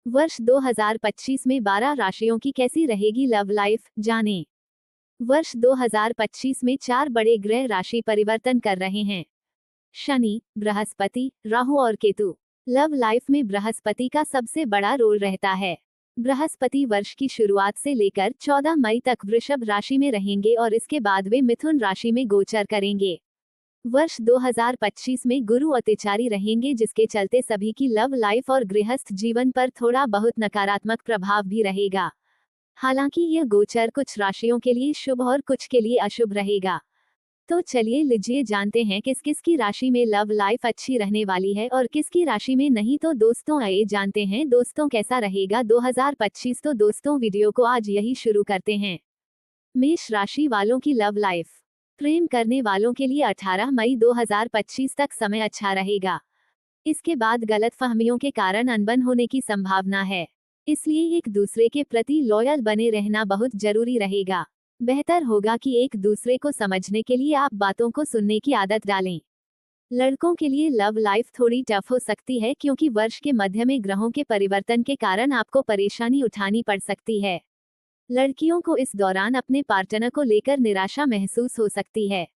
वर्ष 2025 में 12 राशियों की कैसी रहेगी लव लाइफ, जानें। वर्ष 2025 में 4 बड़े ग्रह राशि परिवर्तन कर रहे हैं। शनि, बृहस्पति, राहु और केतु। लव लाइफ में बृहस्पति का सबसे बड़ा रोल रहता है। बृहस्पति वर्ष की शुरुआत से लेकर 14 मई तक वृषभ राशि में रहेंगे और इसके बाद वे मिथुन राशि में गोचर करेंगे। वर्ष 2025 में गुरु अतिचारी रहेंगे, जिसके चलते सभी की लव लाइफ और गृहस्थ जीवन पर थोड़ा बहुत नकारात्मक प्रभाव भी रहेगा। हालांकि यह गोचर कुछ राशियों के लिए शुभ और कुछ के लिए अशुभ रहेगा। तो चलिए लीजिए जानते हैं किस किस की राशि में लव लाइफ अच्छी रहने वाली है और किसकी राशि में नहीं। तो दोस्तों आइए जानते हैं दोस्तों कैसा रहेगा 2025। तो दोस्तों वीडियो को आज यही शुरू करते हैं। मेष राशि वालों की लव लाइफ। प्रेम करने वालों के लिए 18 मई 2025 तक समय अच्छा रहेगा। इसके बाद गलतफहमियों के कारण अनबन होने की संभावना है, इसलिए एक दूसरे के प्रति लॉयल बने रहना बहुत जरूरी रहेगा। बेहतर होगा कि एक दूसरे को समझने के लिए आप बातों को सुनने की आदत डालें। लड़कों के लिए लव लाइफ थोड़ी टफ हो सकती है, क्योंकि वर्ष के मध्य में ग्रहों के परिवर्तन के कारण आपको परेशानी उठानी पड़ सकती है। लड़कियों को इस दौरान अपने पार्टनर को लेकर निराशा महसूस हो सकती है।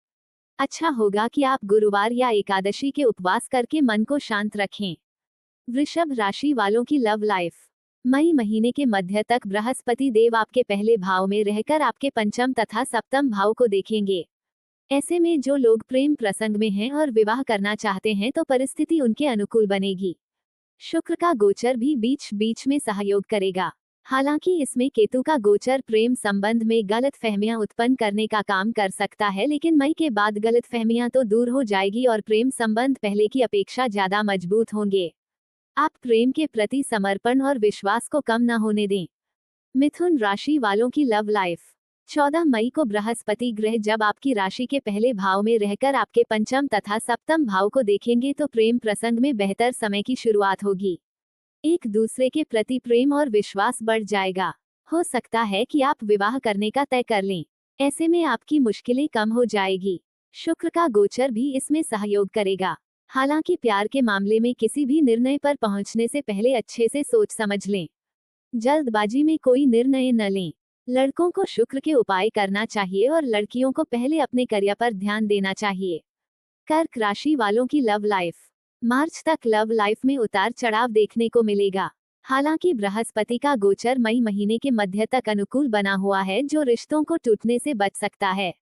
अच्छा होगा कि आप गुरुवार या एकादशी के उपवास करके मन को शांत रखें। वृषभ राशि वालों की लव लाइफ। मई महीने के मध्य तक बृहस्पति देव आपके पहले भाव में रहकर आपके पंचम तथा सप्तम भाव को देखेंगे। ऐसे में जो लोग प्रेम प्रसंग में हैं और विवाह करना चाहते हैं तो परिस्थिति उनके अनुकूल बनेगी। शुक्र का गोचर भी बीच बीच में सहयोग करेगा। हालांकि इसमें केतु का गोचर प्रेम संबंध में गलतफहमियां उत्पन्न करने का काम कर सकता है, लेकिन मई के बाद गलतफहमियां तो दूर हो जाएगी और प्रेम संबंध पहले की अपेक्षा ज्यादा मजबूत होंगे। आप प्रेम के प्रति समर्पण और विश्वास को कम न होने दें। मिथुन राशि वालों की लव लाइफ। 14 मई को बृहस्पति ग्रह जब आपकी राशि के पहले भाव में रहकर आपके पंचम तथा सप्तम भाव को देखेंगे तो प्रेम प्रसंग में बेहतर समय की शुरुआत होगी। एक दूसरे के प्रति प्रेम और विश्वास बढ़ जाएगा। हो सकता है कि आप विवाह करने का तय कर लें। ऐसे में आपकी मुश्किलें कम हो जाएगी। शुक्र का गोचर भी इसमें सहयोग करेगा। हालांकि प्यार के मामले में किसी भी निर्णय पर पहुंचने से पहले अच्छे से सोच समझ लें। जल्दबाजी में कोई निर्णय न लें। लड़कों को शुक्र के उपाय करना चाहिए और लड़कियों को पहले अपने करियर पर ध्यान देना चाहिए। कर्क राशि वालों की लव लाइफ। मार्च तक लव लाइफ में उतार चढ़ाव देखने को मिलेगा। हालांकि बृहस्पति का गोचर मई महीने के मध्य तक अनुकूल बना हुआ है, जो रिश्तों को टूटने से बच सकता है।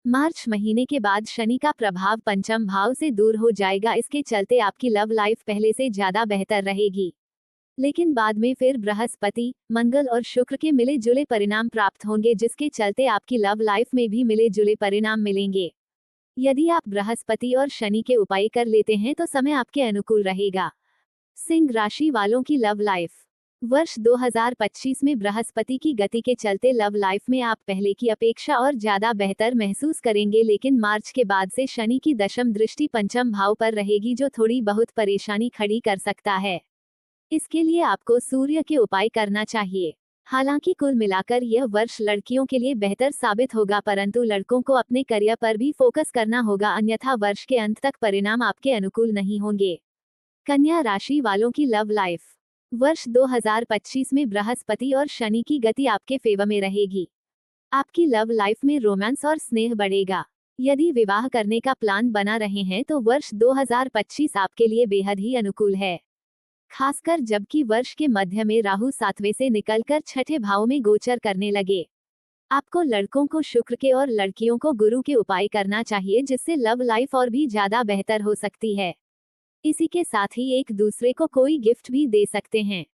मार्च महीने के बाद शनि का प्रभाव पंचम भाव से दूर हो जाएगा। इसके चलते आपकी लव लाइफ पहले से ज्यादा बेहतर रहेगी, लेकिन बाद में फिर बृहस्पति, मंगल और शुक्र के मिले जुले परिणाम प्राप्त होंगे, जिसके चलते आपकी लव लाइफ में भी मिले जुले परिणाम मिलेंगे। यदि आप बृहस्पति और शनि के उपाय कर लेते हैं तो समय आपके अनुकूल रहेगा। सिंह राशि वालों की लव लाइफ। वर्ष 2025 में बृहस्पति की गति के चलते लव लाइफ में आप पहले की अपेक्षा और ज्यादा बेहतर महसूस करेंगे, लेकिन मार्च के बाद से शनि की दशम दृष्टि पंचम भाव पर रहेगी, जो थोड़ी बहुत परेशानी खड़ी कर सकता है। इसके लिए आपको सूर्य के उपाय करना चाहिए। हालांकि कुल मिलाकर यह वर्ष लड़कियों के लिए बेहतर साबित होगा, परंतु लड़कों को अपने करियर पर भी फोकस करना होगा, अन्यथा वर्ष के अंत तक परिणाम आपके अनुकूल नहीं होंगे। कन्या राशि वालों की लव लाइफ। वर्ष 2025 में बृहस्पति और शनि की गति आपके फेवर में रहेगी। आपकी लव लाइफ में रोमांस और स्नेह बढ़ेगा। यदि विवाह करने का प्लान बना रहे हैं तो वर्ष 2025 आपके लिए बेहद ही अनुकूल है, खासकर जबकि वर्ष के मध्य में राहु 7वें से निकलकर छठे भाव में गोचर करने लगे। आपको लड़कों को शुक्र के और लड़कियों को गुरु के उपाय करना चाहिए, जिससे लव लाइफ और भी ज्यादा बेहतर हो सकती है। इसी के साथ ही एक दूसरे को कोई गिफ्ट भी दे सकते हैं।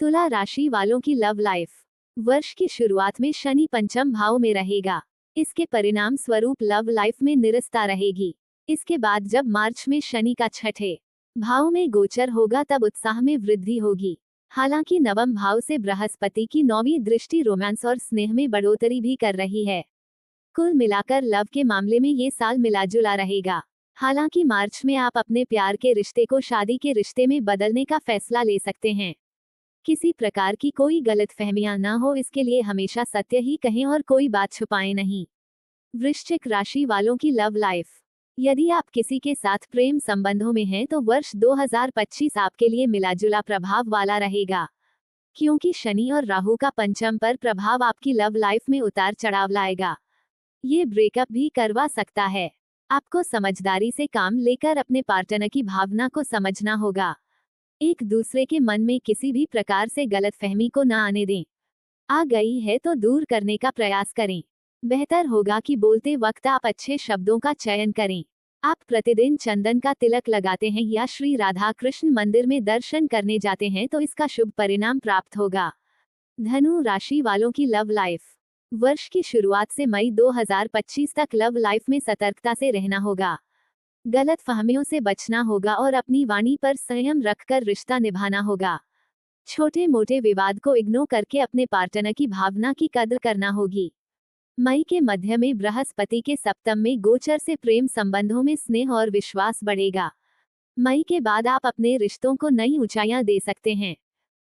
तुला राशि वालों की लव लाइफ। वर्ष की शुरुआत में शनि पंचम भाव में रहेगा। इसके परिणाम स्वरूप लव लाइफ में निरस्ता रहेगी। इसके बाद जब मार्च में शनि का छठे भाव में गोचर होगा तब उत्साह में वृद्धि होगी। हालांकि नवम भाव से बृहस्पति की 9वीं दृष्टि रोमांस और स्नेह में बढ़ोतरी भी कर रही है। कुल मिलाकर लव के मामले में ये साल मिलाजुला रहेगा। हालांकि मार्च में आप अपने प्यार के रिश्ते को शादी के रिश्ते में बदलने का फैसला ले सकते हैं। किसी प्रकार की कोई गलतफहमियां न हो, इसके लिए हमेशा सत्य ही कहें और कोई बात छुपाएं नहीं। वृश्चिक राशि वालों की लव लाइफ। यदि आप किसी के साथ प्रेम संबंधों में हैं तो वर्ष 2025 आपके लिए मिलाजुला प्रभाव वाला रहेगा। क्योंकि शनि और राहु का पंचम पर प्रभाव आपकी लव लाइफ में उतार चढ़ाव लाएगा। ये ब्रेकअप भी करवा सकता है। आपको समझदारी से काम लेकर अपने पार्टनर की भावना को समझना होगा। एक दूसरे के मन में किसी भी प्रकार से गलतफहमी को न आने दें। आ गई है तो दूर करने का प्रयास करें। बेहतर होगा कि बोलते वक्त आप अच्छे शब्दों का चयन करें। आप प्रतिदिन चंदन का तिलक लगाते हैं या श्री राधा कृष्ण मंदिर में दर्शन करने जाते हैं तो इसका शुभ परिणाम प्राप्त होगा। धनु राशि वालों की लव लाइफ। वर्ष की शुरुआत से मई 2025 तक लव लाइफ में सतर्कता से रहना होगा। गलत फहमियों से बचना होगा और अपनी वाणी पर संयम रखकर रिश्ता निभाना होगा। छोटे मोटे विवाद को इग्नोर करके अपने पार्टनर की भावना की कद्र करना होगी। मई के मध्य में बृहस्पति के सप्तम में गोचर से प्रेम संबंधों में स्नेह और विश्वास बढ़ेगा। मई के बाद आप अपने रिश्तों को नई ऊंचाइयां दे सकते हैं।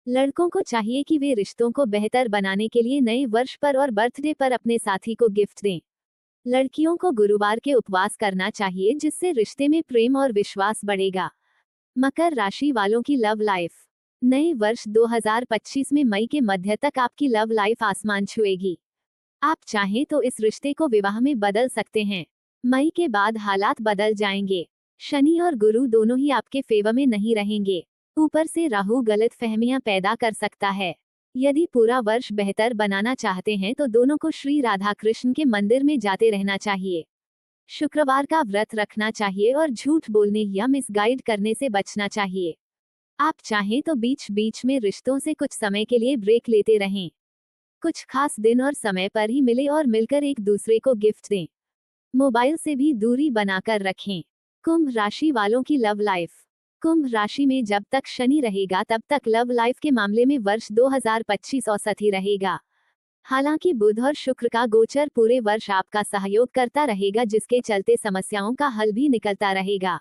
लड़कों को चाहिए कि वे रिश्तों को बेहतर बनाने के लिए नए वर्ष पर और बर्थडे पर अपने साथी को गिफ्ट दें। लड़कियों को गुरुवार के उपवास करना चाहिए जिससे रिश्ते में प्रेम और विश्वास बढ़ेगा। मकर राशि वालों की लव लाइफ। नए वर्ष 2025 में मई के मध्य तक आपकी लव लाइफ आसमान छुएगी। आप चाहें तो इस रिश्ते को विवाह में बदल सकते हैं। मई के बाद हालात बदल जाएंगे। शनि और गुरु दोनों ही आपके फेवर में नहीं रहेंगे। ऊपर से राहु गलत फहमियां पैदा कर सकता है। यदि पूरा वर्ष बेहतर बनाना चाहते हैं तो दोनों को श्री राधा कृष्ण के मंदिर में जाते रहना चाहिए। शुक्रवार का व्रत रखना चाहिए और झूठ बोलने या मिसगाइड करने से बचना चाहिए। आप चाहें तो बीच बीच में रिश्तों से कुछ समय के लिए ब्रेक लेते रहें। कुछ खास दिन और समय पर ही मिले और मिलकर एक दूसरे को गिफ्ट दें। मोबाइल से भी दूरी बनाकर रखें। कुंभ राशि वालों की लव लाइफ। कुंभ राशि में जब तक शनि रहेगा तब तक लव लाइफ के मामले में वर्ष 2025 औसत ही रहेगा। हालांकि बुध और शुक्र का गोचर पूरे वर्ष आपका सहयोग करता रहेगा जिसके चलते समस्याओं का हल भी निकलता रहेगा।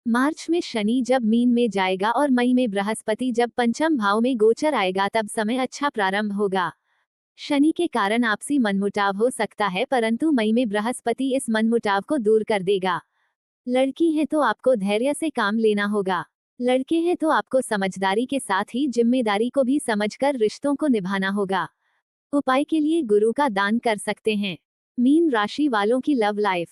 मार्च में शनि जब मीन में जाएगा और मई में बृहस्पति जब पंचम भाव में गोचर आएगा तब समय अच्छा प्रारंभ होगा। शनि के कारण आपसी मनमुटाव हो सकता है परंतु मई में बृहस्पति इस मनमुटाव को दूर कर देगा। लड़की है तो आपको धैर्य से काम लेना होगा। लड़के हैं तो आपको समझदारी के साथ ही जिम्मेदारी को भी समझकर रिश्तों को निभाना होगा। उपाय के लिए गुरु का दान कर सकते हैं। मीन राशि वालों की लव लाइफ।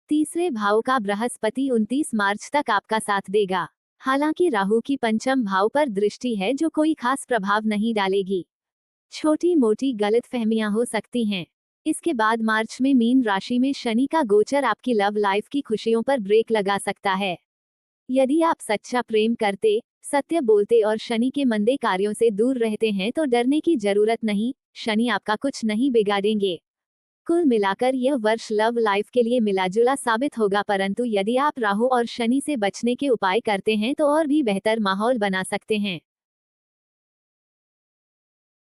तीसरे भाव का बृहस्पति 29 मार्च तक आपका साथ देगा। हालांकि राहु की पंचम भाव पर दृष्टि है जो कोई खास प्रभाव नहीं डालेगी। छोटी मोटी गलतफहमियां हो सकती हैं। इसके बाद मार्च में मीन राशि में शनि का गोचर आपकी लव लाइफ की खुशियों पर ब्रेक लगा सकता है। यदि आप सच्चा प्रेम करते, सत्य बोलते और शनि के मंदे कार्यों से दूर रहते हैं तो डरने की जरूरत नहीं, शनि आपका कुछ नहीं बिगाड़ेंगे। कुल मिलाकर यह वर्ष लव लाइफ के लिए मिलाजुला साबित होगा परंतु यदि आप राहु और शनि से बचने के उपाय करते हैं तो और भी बेहतर माहौल बना सकते हैं।